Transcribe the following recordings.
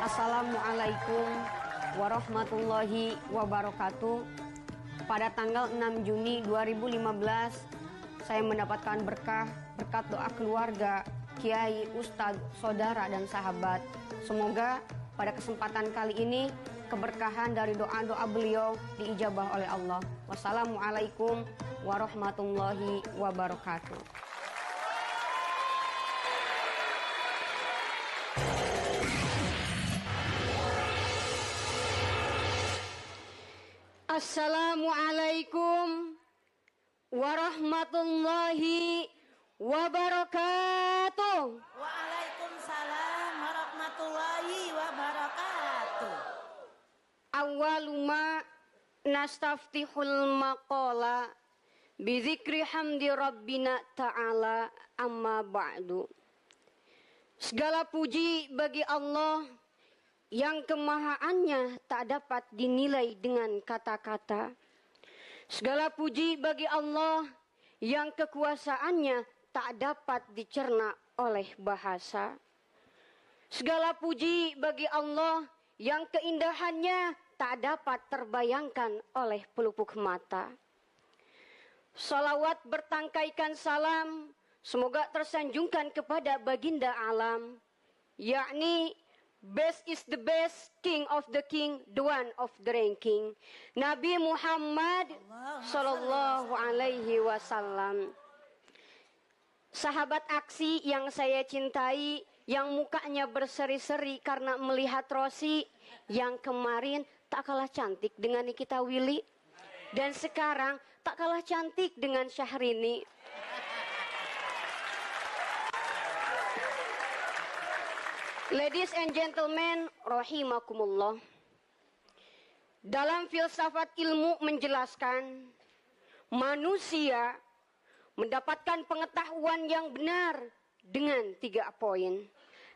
Assalamualaikum warahmatullahi wabarakatuh. Pada tanggal 6 Juni 2015, saya mendapatkan berkat doa keluarga, kiai, ustadz, saudara, dan sahabat. Semoga pada kesempatan kali ini keberkahan dari doa-doa beliau diijabah oleh Allah. Wassalamualaikum warahmatullahi wabarakatuh. Assalamualaikum warahmatullahi wabarakatuh. Waalaikumsalam warahmatullahi wabarakatuh. Awaluma nastaftihul maqala bizikri hamdi rabbina ta'ala amma ba'du. Segala puji bagi Allah yang kemahaannya tak dapat dinilai dengan kata-kata. Segala puji bagi Allah yang kekuasaannya tak dapat dicerna oleh bahasa. Segala puji bagi Allah yang keindahannya tak dapat terbayangkan oleh pelupuk mata. Salawat bertangkaikan salam semoga tersanjungkan kepada baginda alam, yakni best is the best, king of the king, the one of the ranking, Nabi Muhammad sallallahu alaihi wasallam. Sahabat aksi yang saya cintai, yang mukanya berseri-seri karena melihat Rosi yang kemarin tak kalah cantik dengan Nikita Willy, dan sekarang tak kalah cantik dengan Syahrini. Ladies and gentlemen, rahimakumullah. Dalam filsafat ilmu menjelaskan, manusia mendapatkan pengetahuan yang benar dengan 3 poin.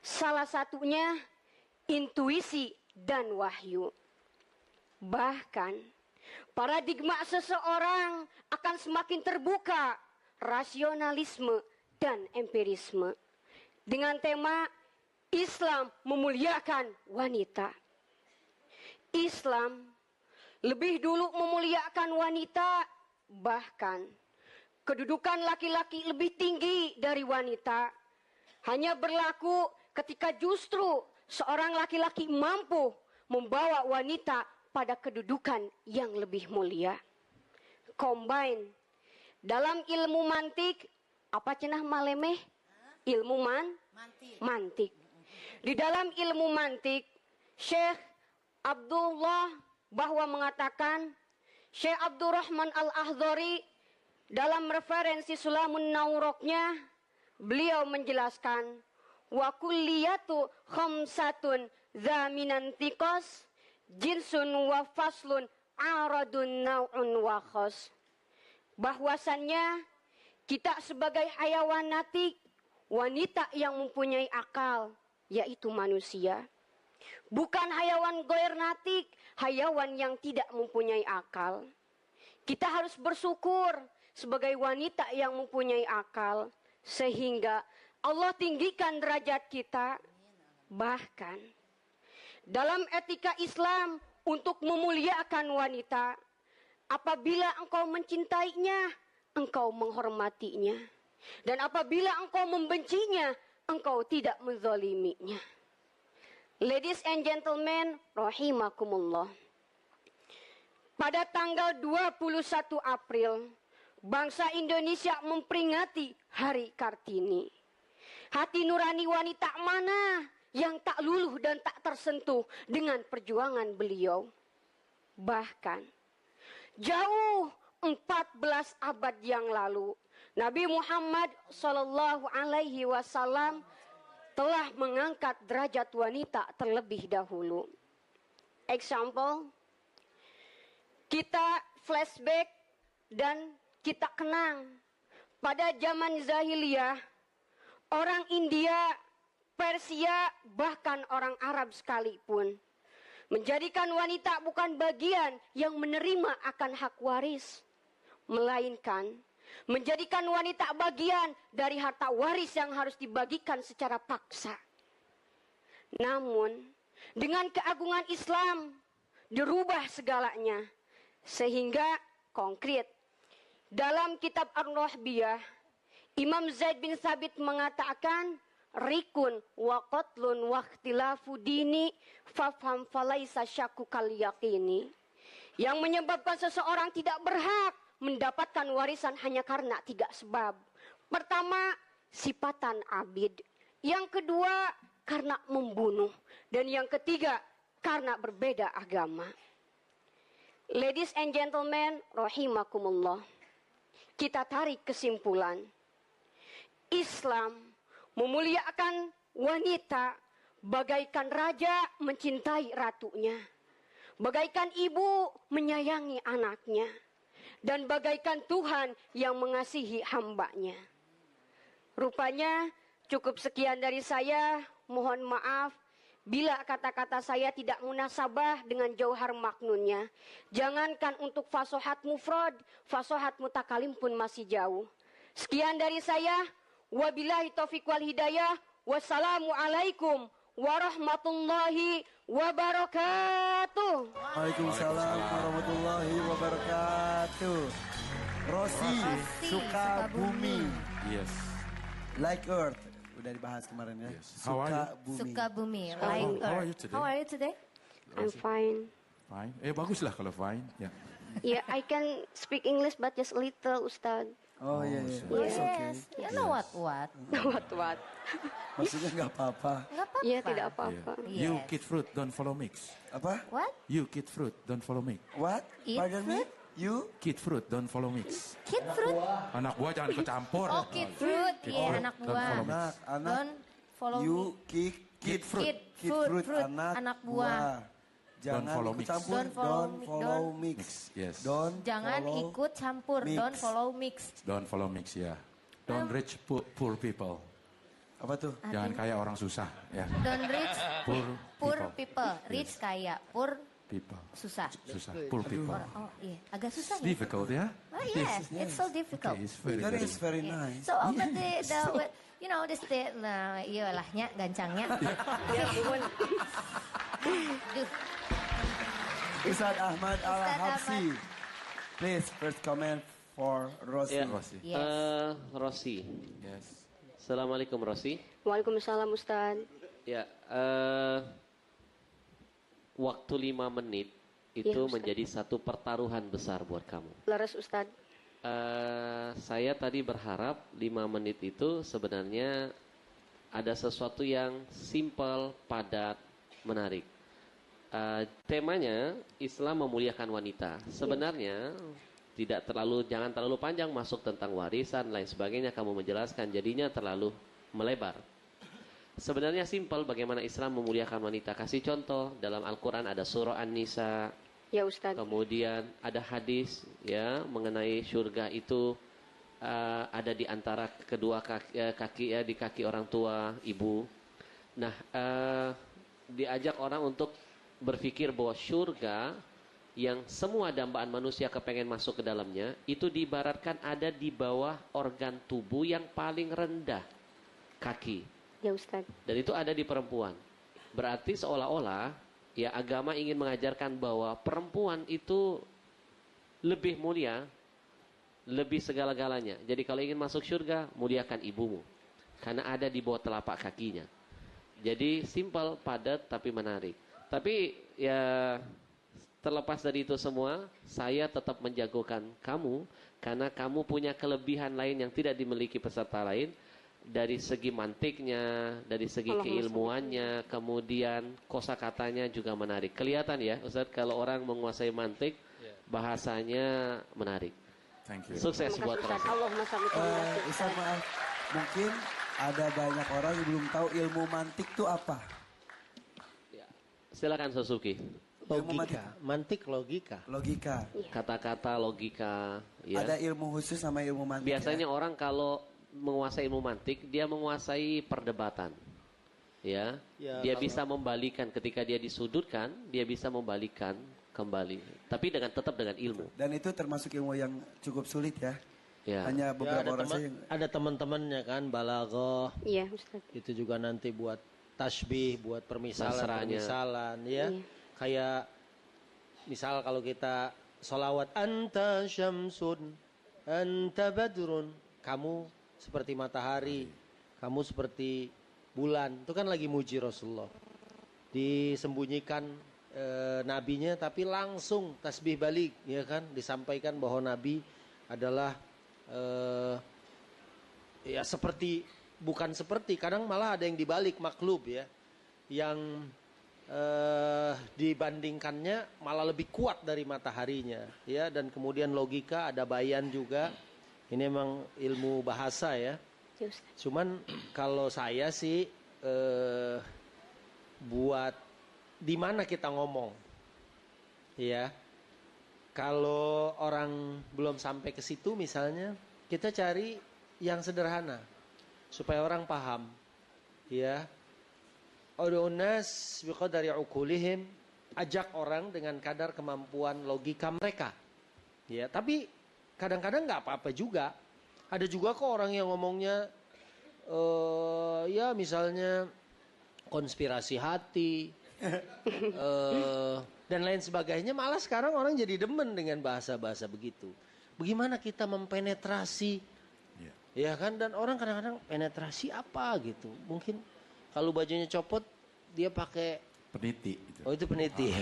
Salah satunya intuisi dan wahyu. Bahkan paradigma seseorang akan semakin terbuka, rasionalisme dan empirisme, dengan tema Islam memuliakan wanita. Islam lebih dulu memuliakan wanita, bahkan kedudukan laki-laki lebih tinggi dari wanita hanya berlaku ketika justru seorang laki-laki mampu membawa wanita pada kedudukan yang lebih mulia. Combine dalam ilmu mantik, apa cenah malemeh? Ilmu mantik. Di dalam ilmu mantik, Syekh Abdullah bahwa mengatakan, Syekh Abdurrahman Al-Ahdhari dalam referensi Sulamun Nauroknya, beliau menjelaskan, wa kulliyatu khamsatun zaminan tiqas jinsun wa faslun aradun nau'un wa khas. Bahwasannya kita sebagai hayawan natik, wanita yang mempunyai akal, yaitu manusia. Bukan hayawan goer natik, hayawan yang tidak mempunyai akal. Kita harus bersyukur sebagai wanita yang mempunyai akal, sehingga Allah tinggikan derajat kita. Bahkan dalam etika Islam untuk memuliakan wanita, apabila engkau mencintainya, engkau menghormatinya. Dan apabila engkau membencinya, engkau tidak menzaliminya. Ladies and gentlemen, rahimakumullah. Pada tanggal 21 April, bangsa Indonesia memperingati Hari Kartini. Hati nurani wanita mana yang tak luluh dan tak tersentuh dengan perjuangan beliau? Bahkan jauh 14 abad yang lalu, Nabi Muhammad sallallahu alaihi wasallam telah mengangkat derajat wanita terlebih dahulu. Example, kita flashback dan kita kenang pada zaman Zahiliyah, orang India, Persia, bahkan orang Arab sekalipun menjadikan wanita bukan bagian yang menerima akan hak waris, melainkan menjadikan wanita bagian dari harta waris yang harus dibagikan secara paksa. Namun Dengan keagungan Islam dirubah segalanya sehingga konkret. Dalam kitab Ar-Rahbiyah, Imam Zaid bin Thabit mengatakan, rikun wa qatlun wa ikhtilafu dini fafham falaisa syakku kal yaqini. Yang menyebabkan seseorang tidak berhak mendapatkan warisan hanya karena 3 sebab. Pertama, sifatan abid. Yang kedua, karena membunuh. Dan yang ketiga, karena berbeda agama. Ladies and gentlemen, rahimakumullah. Kita tarik kesimpulan. Islam memuliakan wanita bagaikan raja mencintai ratunya. Bagaikan ibu menyayangi anaknya. Dan bagaikan Tuhan yang mengasihi hambanya. Rupanya cukup sekian dari saya. Mohon maaf bila kata-kata saya tidak munasabah dengan jauhar maknunnya. Jangankan untuk fasohat mufrad, fasohat mutakalim pun masih jauh. Sekian dari saya. Wabillahi taufiq wal hidayah. Wassalamualaikum warahmatullahi wabarakatuh. Waalaikumsalam warahmatullahi wabarakatuh. Rosi suka bumi. Yes. Like Earth. Udah dibahas kemarin ya. Yes. How are you? Bumi. Suka bumi. How are you today? How are you today? I'm fine. Fine. Baguslah kalau fine. Ya. Yeah, I can speak English but just a little, Ustaz. Oh iya, iya. Yes. It's okay. You know what? What? Maksudnya nggak apa-apa. Nggak apa-apa. Iya, tidak apa-apa. Yes. You kid fruit, don't follow mix. Apa? What? You kid fruit, don't follow mix. What? Eat Pardon me? fruit? You? Kid fruit, don't follow mix. Kid fruit? Anak buah jangan ikut campur. Oh, kid fruit. Kid Iya, fruit, anak don't buah. follow mix. Anak. Don't follow You me. kid fruit. Kid Kid fruit, anak buah. Jangan follow ikut mix. campur. Don't follow Don't mi- follow don't- mix. Yes. Don't Jangan follow ikut campur. mix. Don't follow mix. Don't follow mix ya. Don't rich poor people. Apa tuh? Jangan kayak orang susah ya. Don't rich Poor poor people. Rich kaya. Poor people. susah. Susah. Poor people. Oh iya, agak susah It's nih. difficult ya. Oh yes, it's so difficult. Okay, it's very That very. is very nice. So over the you know the state nah iya lahnya gancangnya. Ya, Bun. Duh, Ustaz Ahmad Al-Habsi. Ahmad. Please, first comment for Rosi. Ya. Rosi. yes. Rosi. Yes. Assalamualaikum Rosi. Waalaikumsalam, Ustaz. Ya, waktu 5 menit itu Iya, Ustaz. menjadi satu pertaruhan besar buat kamu. Laras, Ustaz. Saya tadi berharap 5 menit itu sebenarnya ada sesuatu yang simpel, padat, menarik. Temanya Islam memuliakan wanita. Sebenarnya jangan terlalu panjang masuk tentang warisan lain sebagainya, kamu menjelaskan jadinya terlalu melebar. Sebenarnya simpel bagaimana Islam memuliakan wanita. Kasih contoh dalam Al-Qur'an ada surah An-Nisa, Ya, Ustaz. kemudian ada hadis ya mengenai surga itu ada di antara kedua kaki di kaki orang tua ibu. Nah, diajak orang untuk berpikir bahwa surga yang semua dambaan manusia kepengen masuk ke dalamnya itu diibaratkan ada di bawah organ tubuh yang paling rendah, kaki. Ya, Ustaz. Dan itu ada di perempuan. Berarti seolah-olah ya agama ingin mengajarkan bahwa perempuan itu lebih mulia, lebih segala-galanya. Jadi kalau ingin masuk surga, muliakan ibumu. Karena ada di bawah telapak kakinya. Jadi simpel, padat, tapi menarik. Tapi ya terlepas dari itu semua, saya tetap menjagokan kamu. Karena kamu punya kelebihan lain yang tidak dimiliki peserta lain. Dari segi mantiknya, dari segi keilmuannya, kemudian kosakatanya juga menarik. Kelihatan ya Ustaz, kalau orang menguasai mantik, bahasanya menarik. Thank you. Sukses Terima buat kasih, Ustaz. Rosi. Allahumma shalli ala Ustaz maaf, mungkin ada banyak orang yang belum tahu ilmu mantik itu apa. Ya. Silakan Suzuki. Logika, mantik logika. Logika. Kata-kata logika. Ya. Ada ilmu khusus sama ilmu mantik. Biasanya ya? orang kalau menguasai ilmu mantik, dia menguasai perdebatan. Ya, Ya, dia kalau- bisa membalikan ketika dia disudutkan, dia bisa membalikan kembali. Tapi tetap dengan ilmu. Dan itu termasuk ilmu yang cukup sulit ya. Ya. Hanya Ya, beberapa orang saja yang ada teman-temannya kan, balaghah, Iya, Ustaz. itu juga nanti buat tasbih, buat permisalan ya. Kayak misal kalau kita sholawat anta syamsun, anta badrun, kamu seperti matahari, kamu seperti bulan. Itu kan lagi muji Rasulullah. Disembunyikan nabinya tapi langsung tasbih balik, ya kan? Disampaikan bahwa nabi adalah ya seperti, bukan seperti, kadang malah ada yang dibalik, maklub ya, yang dibandingkannya malah lebih kuat dari mataharinya ya. Dan kemudian logika, ada bayan juga. Ini memang ilmu bahasa ya. Cuman kalau saya sih buat di mana kita ngomong ya. Kalau orang belum sampai ke situ misalnya, kita cari yang sederhana supaya orang paham ya. Ud'un nas biqadari uqulihim, ajak orang dengan kadar kemampuan logika mereka. Ya, tapi kadang-kadang nggak apa-apa juga. Ada juga kok orang yang ngomongnya ya misalnya konspirasi hati dan lain sebagainya. Malah sekarang orang jadi demen dengan bahasa-bahasa begitu. Bagaimana kita mempenetrasi, ya kan? Dan orang kadang-kadang penetrasi apa gitu. Mungkin kalau bajunya copot, dia pakai Peniti. Gitu. Oh itu peniti.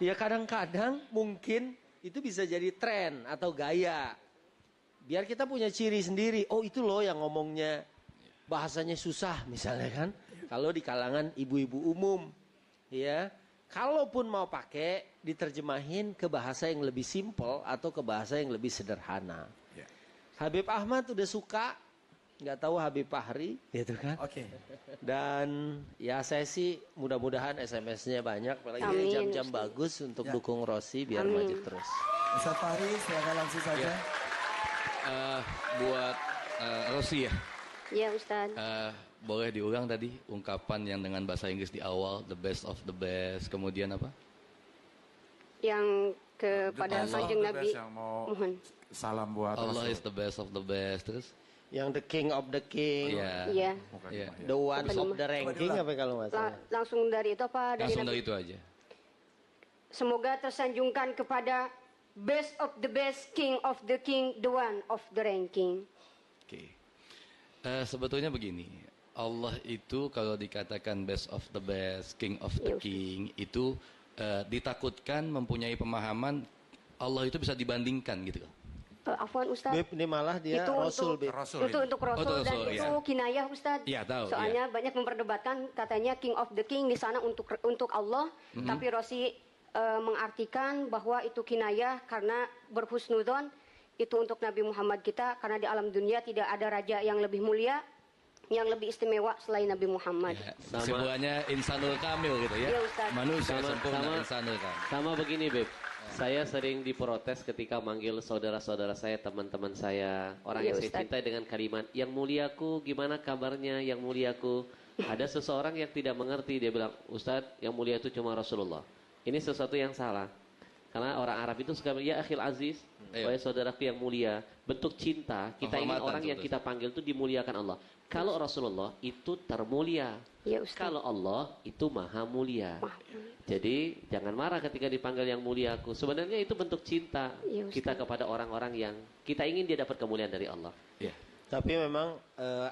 Ya kadang-kadang mungkin itu bisa jadi tren atau gaya. Biar kita punya ciri sendiri. Oh itu loh yang ngomongnya bahasanya susah misalnya kan. Kalau di kalangan ibu-ibu umum. Ya. Kalaupun mau pakai, diterjemahin ke bahasa yang lebih simpel atau ke bahasa yang lebih sederhana. Ya. Habib Ahmad udah suka. Nggak tahu Habib Fahri gitu kan. Oke. Dan ya saya sih mudah-mudahan SMS-nya banyak. Apalagi Amin, jam-jam Ustaz. bagus untuk Ya. dukung Rossi biar Amin. maju terus. Ustaz Fahri, silakan langsung saja. Buat Rossi ya, Ya Ustaz. boleh diulang tadi ungkapan yang dengan bahasa Inggris di awal, the best of the best, kemudian apa? Yang kepada Allah kanjeng the Nabi best yang mau mohon. salam buat Allah Rasul. is the best of the best, terus? Yang the king of the king. Iya. Iya. Bukan Iya. cuma, ya. The one Bukan of cuma. the ranking apa kalau nggak salah. Langsung dari itu apa dari Langsung Nabi? dari itu aja. Semoga tersanjungkan kepada best of the best, king of the king, the one of the ranking. Oke. Sebetulnya begini, Allah itu kalau dikatakan best of the best, king of the Ya, Ustaz. king, itu ditakutkan mempunyai pemahaman Allah itu bisa dibandingkan gitu. Afwan Ustaz. Beb, ini malah dia Itu Rasul, untuk- Beb. Rasul Itu ini. untuk Rasul Oh, dan Rasul, itu ya. kinayah Ustaz. Iya, tahu, Soalnya banyak memperdebatkan katanya king of the king di sana untuk Allah, tapi Rosi mengartikan bahwa itu kinayah karena berhusnudzon itu untuk Nabi Muhammad kita, karena di alam dunia tidak ada raja yang lebih mulia, yang lebih istimewa selain Nabi Muhammad. Ya, kesimpulannya insanul kamil gitu ya. Iya, Ustaz. Manusia Sama- sempurna sama- insanul kamil. Sama begini, Beb. Saya sering diprotes ketika manggil saudara-saudara saya, teman-teman saya, orang Iya, yang saya Ustaz. cintai dengan kalimat, yang muliaku, gimana kabarnya, yang muliaku. Ada seseorang yang tidak mengerti, dia bilang, Ustadz, yang mulia itu cuma Rasulullah. Ini sesuatu yang salah. Karena orang Arab itu suka, ya akhil aziz, wahai saudaraku yang mulia. Bentuk cinta, kita ingin Penghormatan orang yang sebetulnya. kita panggil itu dimuliakan Allah. Kalau Rasulullah itu termulia. Ya Ustaz. Kalau Allah itu maha mulia. Jadi jangan marah ketika dipanggil yang muliaku. Sebenarnya itu bentuk cinta Iya, Ustaz. kita kepada orang-orang yang kita ingin dia dapat kemuliaan dari Allah. Ya. Tapi memang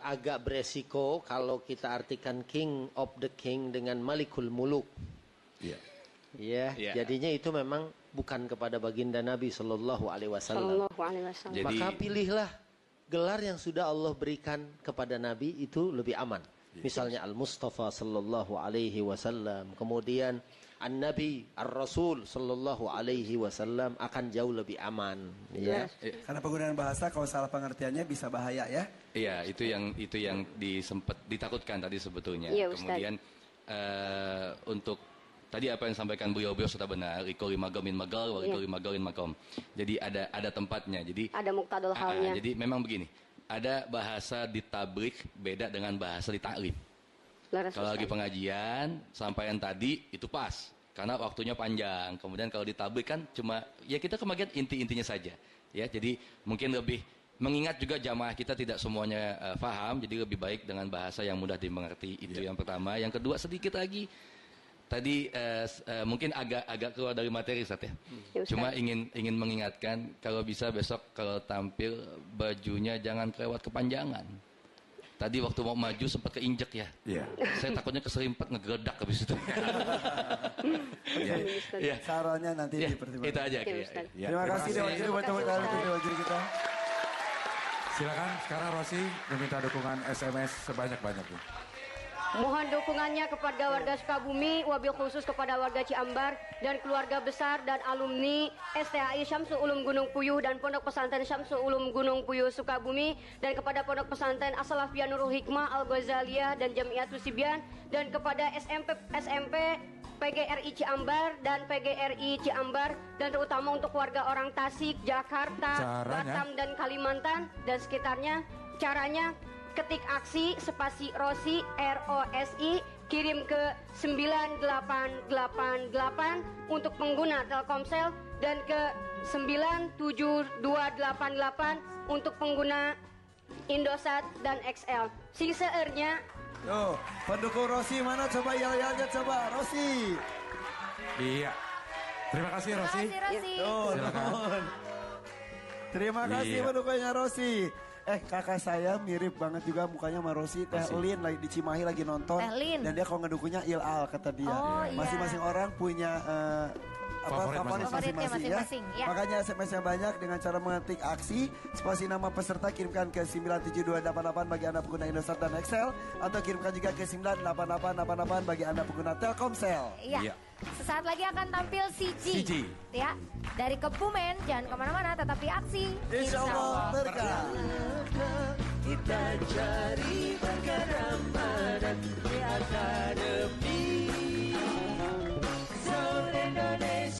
agak beresiko kalau kita artikan king of the king dengan malikul muluk. Iya. Ya, Iya. jadinya itu memang bukan kepada baginda Nabi Shallallahu Alaihi Wasallam. Sallallahu alaihi wasallam. Jadi- Maka pilihlah gelar yang sudah Allah berikan kepada Nabi itu lebih aman. Misalnya Al-Mustafa Sallallahu Alaihi Wasallam, kemudian An-Nabi, Ar-Rasul Sallallahu Alaihi Wasallam akan jauh lebih aman. Ya. Karena penggunaan bahasa kalau salah pengertiannya bisa bahaya ya. Iya, itu yang ditakutkan tadi sebetulnya. Iya, Ustaz. Kemudian untuk tadi apa yang disampaikan beliau sudah benar. Riko lima min magal, wa riko Iya. lima galin makom. Jadi ada tempatnya. Jadi Ada muktadul halnya. jadi memang begini. Ada bahasa ditabrik beda dengan bahasa ditaklif. Laras Kalau Ustaz. lagi pengajian, sampaian tadi itu pas. Karena waktunya panjang. Kemudian kalau ditabrik kan cuma, ya kita kebagian inti-intinya saja. Ya, jadi mungkin lebih mengingat juga jamaah kita tidak semuanya paham, jadi lebih baik dengan bahasa yang mudah dimengerti. Itu yang pertama. Yang kedua, sedikit lagi tadi mungkin agak keluar dari materi, Ustaz ya. Ya, Ustaz. Cuma ingin mengingatkan kalau bisa besok kalau tampil bajunya jangan kelewat kepanjangan. Tadi waktu mau maju sempat keinjek ya. Iya. Saya takutnya keserimpet ngegeledak habis itu. Ya. Sarannya nanti dipertimbangkan. Itu aja. Ya, Ustaz. Ya, Terima kasih Dewa Juri buat tepuk tangan untuk Dewa Juri kita. Silakan sekarang Rosi meminta dukungan SMS sebanyak-banyaknya. Mohon dukungannya kepada warga Sukabumi, wabil khusus kepada warga Ciambar dan keluarga besar dan alumni STAI Syamsul Ulum Gunung Puyuh dan Pondok Pesantren Syamsul Ulum Gunung Puyuh Sukabumi dan kepada Pondok Pesantren As-Salafiyah Nurul Hikmah Al-Ghazaliyah dan Jamiatus Sibyan dan kepada SMP PGRI Ciambar dan PGRI Ciambar dan terutama untuk warga orang Tasik, Jakarta, Batam dan Kalimantan dan sekitarnya. Caranya ketik aksi spasi Rosi ROSI kirim ke 9888 untuk pengguna Telkomsel dan ke 97288 untuk pengguna Indosat dan XL. Sisanya Tuh, pendukung Rosi mana coba yel-yelnya coba Rosi. Iya. Terima kasih Rosi. Tuh, Silakan. terima kasih Iya. pendukungnya Rosi. Kakak saya mirip banget juga mukanya sama Rosi. Teh Lin lagi di Cimahi lagi nonton. Teh Lin. Dan dia kalau ngedukungnya Il-Al kata dia. Oh, iya. Masing-masing orang punya Favorit Favoritnya masing-masing, ya. Makanya SMS-nya banyak dengan cara mengetik aksi. Spasi nama peserta kirimkan ke 97288 bagi Anda pengguna Indosat dan Excel. Atau kirimkan juga ke 98888 bagi Anda pengguna Telkomsel. Iya. Sesaat lagi akan tampil CG. CG. Ya. Dari Kebumen, jangan kemana-mana, tetapi aksi. Insya Allah berkah. Kita cari berkah